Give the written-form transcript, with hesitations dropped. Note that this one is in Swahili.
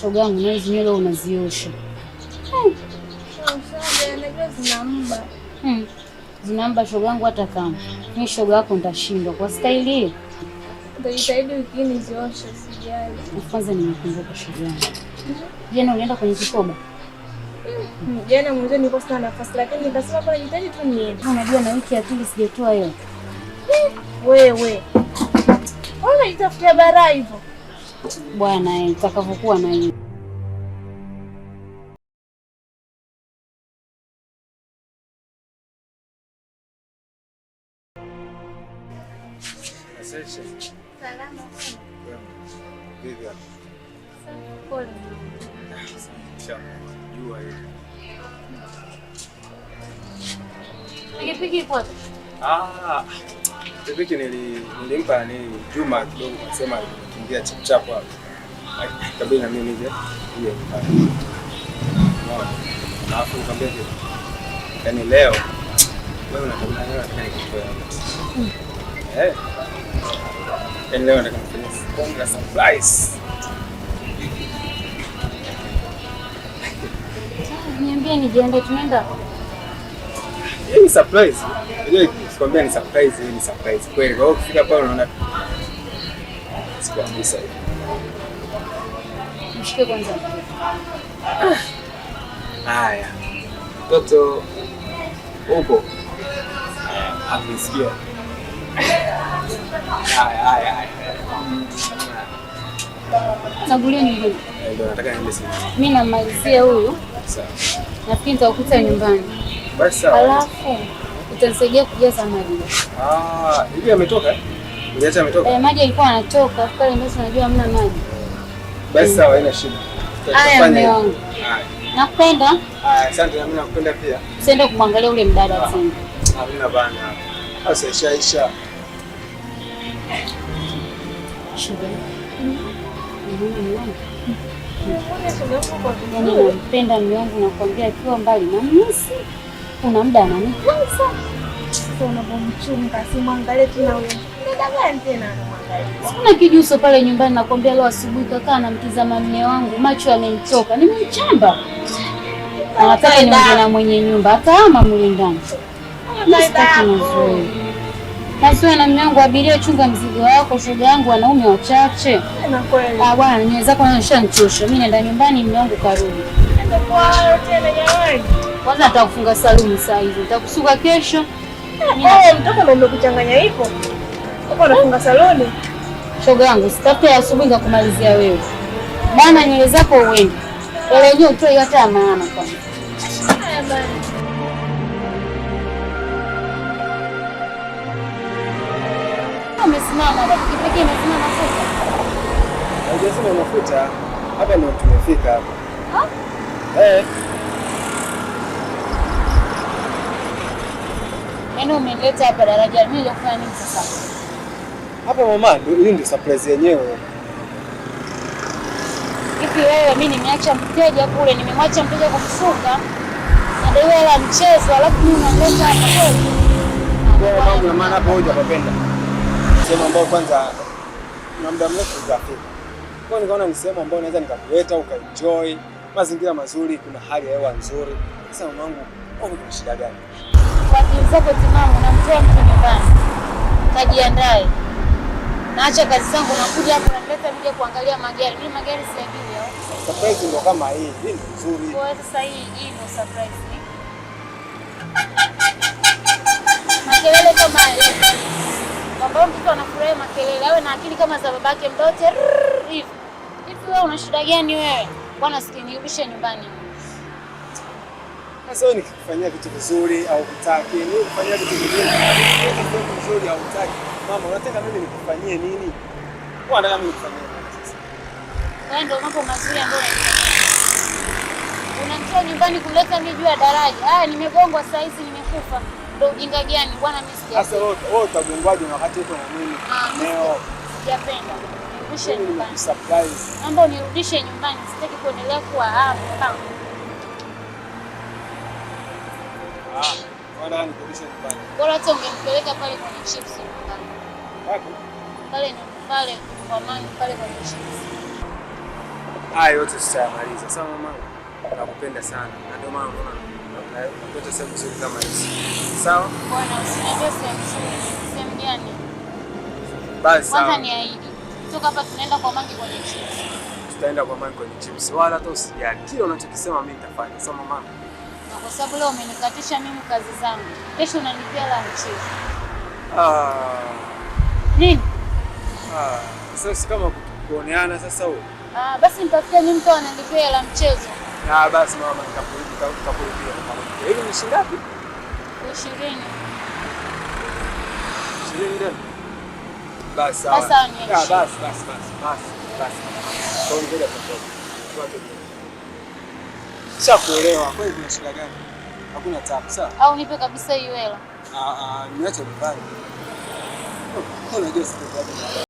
Shoga yangu na hizo nywele unaziosha. Sawa, najua zinamba. Zinamba shoga yangu hata kama. Mimi shoga yako nitashindwa kwa staili hii. Nitaidi wiki nizioshe sijali. Kwanza nimekumbuka shoga yangu. Jana ulienda kwenye kikoba? Jana mwanzo nilikuwa sina nafasi lakini nikasema kwa nijitaji tu niende. Unajua na wiki ya pili sijatoa hiyo. Wewe. Unajitafutia bara hivyo. Bwana nitakavyokuwa na hiyo. Salama. Vipi? Pole. Jua hiyo. Pikipiki ipo. Pikipiki nilimpa ni Juma kidogo akasema kimbia chap hapo. Kabla na mimi nije hiyo. Alafu nikamwambia yaani leo wewe unataka nikitoa. Yaani leo nataka kufanya surprise. Niambie nijiandae tunaenda. Hii ni surprise. Unajua sikwambia ni surprise, hii ni surprise. Kweli kwa kufika pale unaona sikwambia hivi. Mshike kwanza. Haya. Mtoto upo. Amesikia. Haya. Nagulia nyumbani. Ndio nataka niende sasa. Mimi namalizia huyu. Sawa. Nafikiri nitakukuta nyumbani. Basi sawa. Alafu utanisaidia kujaza maji. Hivi ametoka? Uliacha ametoka? Maji yalikuwa yanatoka, pale ndio tunajua hamna maji. Basi sawa, haina shida. Haya mume wangu. Nakupenda. Asante na mimi nakupenda pia. Usiende kumwangalia ule mdada tena. Hamna bana. Sasa ishaisha. Shida. Yaani nampenda mume wangu nakwambia akiwa mbali na mimi. Kuna muda ananikwasa. Sasa unapomchunga simwangalie tena huyo. Nenda gani tena anamwangalia? Sina kijuso pale nyumbani nakwambia leo asubuhi kakaa namtizama mume wangu macho yamenitoka. Nimemchamba. Anataka niongee na mwenye nyumba akaama mule ndani. Sitaki mazoea. Mazoea na mume wangu abiria chunga mzigo wako shoga yangu wanaume wachache. Na kweli. Bwana nywele zako zinashanichosha. Mimi naenda nyumbani mume wangu karudi. Nenda kwa tena jamani. Kwanza nitakufunga saluni saa hizi. Nitakusuka kesho. Mtoto ndio umekuchanganya hivyo. Uko unafunga saloni? Shoga yangu sitafute asubuhi ngakumalizia wewe. Bana nywele zako uende. Ile yenyewe utoe hata maana kwanza. Haya bana. Umesimama na pikipiki imesimama mafuta. Haijasema mafuta. Hapa ndio tumefika hapa. Yaani umeleta hapa daraja mimi kufanya nini sasa? Hapa mama, hii ndio surprise yenyewe. Hivi wewe mimi nimeacha mteja kule, nimemwacha mteja kumsuka. Ndio hela mchezo, alafu mimi unaleta hapa kweli. Kwa mambo na maana hapo hoja papenda. Sema ambao kwanza na muda mrefu hujafika. Kwa nikaona ni sehemu ambayo naweza nikakuleta ukaenjoy, mazingira mazuri, kuna hali ya hewa nzuri. Sasa mamangu, kuna shida gani? Wakati zako timamu namtoa mtu nyumbani. Kajiandae. Naacha kazi zangu nakuja hapo namleta nije kuangalia magari. Mimi magari siyajui hao. Surprise ndio kama hii ndio nzuri. Kwa sasa hii ndio surprise. Makelele kama hivi. Kwamba mtu anafurahi makelele, awe na akili kama za babake mdote hivi. Hivi wewe una shida gani wewe? Bwana sikinirudishe nyumbani. Sasa wewe nikikufanyia vitu vizuri au hutaki, mimi nikufanyia vitu vizuri au hutaki. Mama, unataka mimi nikufanyie nini? Kwa nataka mimi nikufanyie nini sasa? Wewe ndio mambo mazuri ambayo unamtoa nyumbani kuleta mimi juu ya daraja. Haya nimegongwa saa hizi nimekufa. Ndio ujinga gani bwana mimi sija. Sasa wewe utagongwaje wakati uko na mimi? Leo sijapenda. Nirudishe nyumbani. Surprise. Naomba unirudishe nyumbani. Sitaki kuendelea kuwa hapa. Bwana nirudishe nyumbani. Bora tu ungenipeleka pale kwenye chips nyumbani. Wapi? Pale kwa mani pale kwenye chips. haya yote tutayamaliza. Sawa mama? Nakupenda sana. Na ndio maana unaona napata sehemu nzuri kama hizi. Sawa? Bwana usiniambie sehemu nzuri. Sehemu gani? Basi sawa. Kwanza niahidi. Toka hapa tunaenda kwa Mangi kwenye chips. Tutaenda kwa Mangi kwenye chips. Wala hata usijali. Kile unachokisema mimi nitafanya. Sawa mama? Na kwa sababu leo umenikatisha mimi kazi zangu. Kesho unanipea la mchezo. Nini? Sasa kama kuoneana sasa wewe. Basi nitafutia mimi mtu ananipea la mchezo. Basi mama nitakulipia. Hivi ni shilingi ngapi? 20. 20 ndio. Basi sawa. Basi. Kwa hiyo ngoja tutoke. Shakuelewa. Kwa hiyo kuna shida gani? Hakuna tabu, sawa? Au nipe kabisa hiyo hela. Niache nyumbani. Unajua sitakuwa